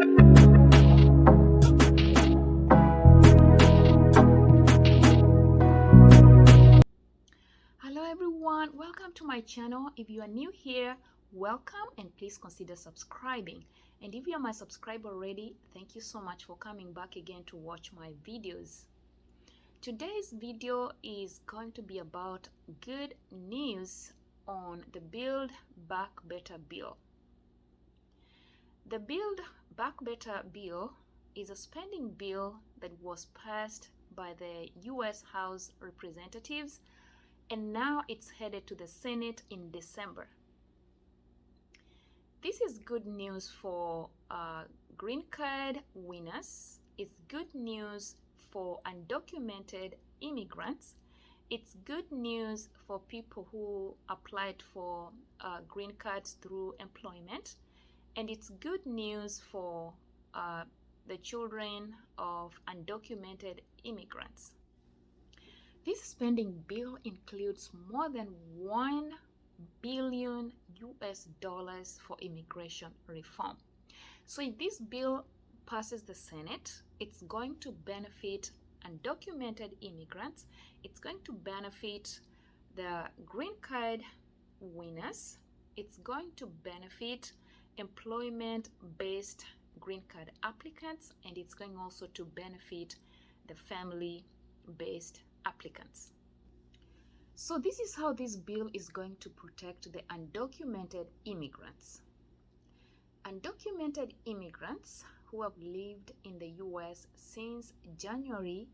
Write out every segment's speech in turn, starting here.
Hello everyone, welcome to my channel. If you are new here, welcome and please consider subscribing. And if you are my subscriber already, thank you so much for coming back again to watch my videos. Today's video is going to be about good news on the Build Back Better bill. The Build Back Better bill is a spending bill that was passed by the US House Representatives, and now it's headed to the Senate in December. This is good news for green card winners. It's good news for undocumented immigrants. It's good news for people who applied for green cards through employment. And it's good news for the children of undocumented immigrants. This spending bill includes more than $1 billion for immigration reform. So if this bill passes the Senate, it's going to benefit undocumented immigrants. It's going to benefit the green card winners. It's going to benefit employment-based green card applicants, and it's going also to benefit the family-based applicants. So this is how this bill is going to protect the undocumented immigrants. Undocumented immigrants who have lived in the US since January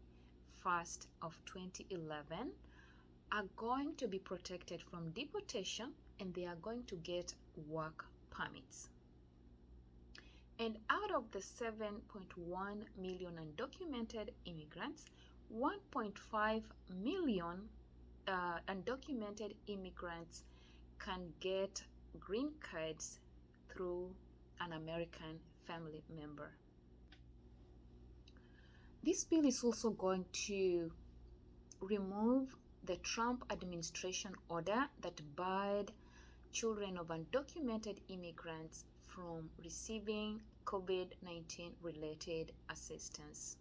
1st of 2011 are going to be protected from deportation, and they are going to get work permits. And out of the 7.1 million undocumented immigrants, 1.5 million undocumented immigrants can get green cards through an American family member. This bill is also going to remove the Trump administration order that barred children of undocumented immigrants from receiving COVID-19 related assistance.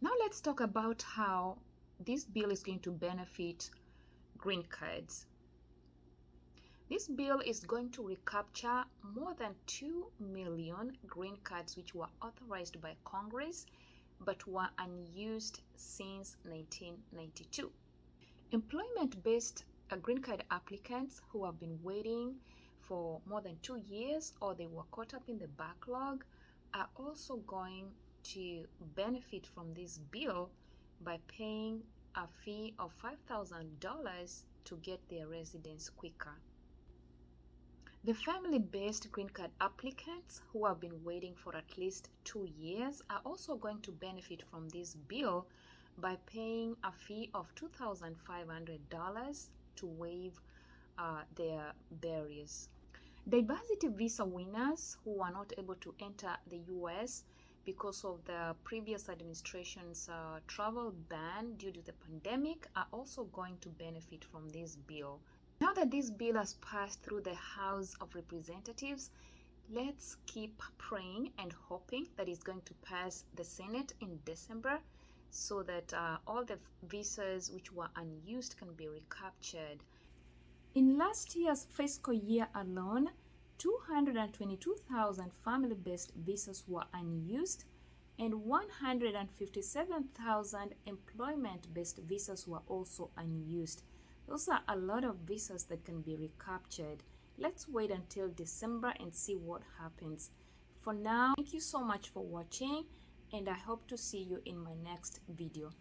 Now let's talk about how this bill is going to benefit green cards. This bill is going to recapture more than 2 million green cards which were authorized by Congress but were unused since 1992. Employment-based green card applicants who have been waiting for more than 2 years, or they were caught up in the backlog, are also going to benefit from this bill by paying a fee of $5,000 to get their residence quicker. The family-based green card applicants who have been waiting for at least 2 years are also going to benefit from this bill by paying a fee of $2,500 to waive their barriers. Diversity visa winners who are not able to enter the US because of the previous administration's travel ban due to the pandemic are also going to benefit from this bill. Now that this bill has passed through the House of Representatives, let's keep praying and hoping that it's going to pass the Senate in December so that all the visas which were unused can be recaptured. In last year's fiscal year alone, 222,000 family-based visas were unused, and 157,000 employment-based visas were also unused. Those are a lot of visas that can be recaptured. Let's wait until December and see what happens. For now, thank you so much for watching, and I hope to see you in my next video.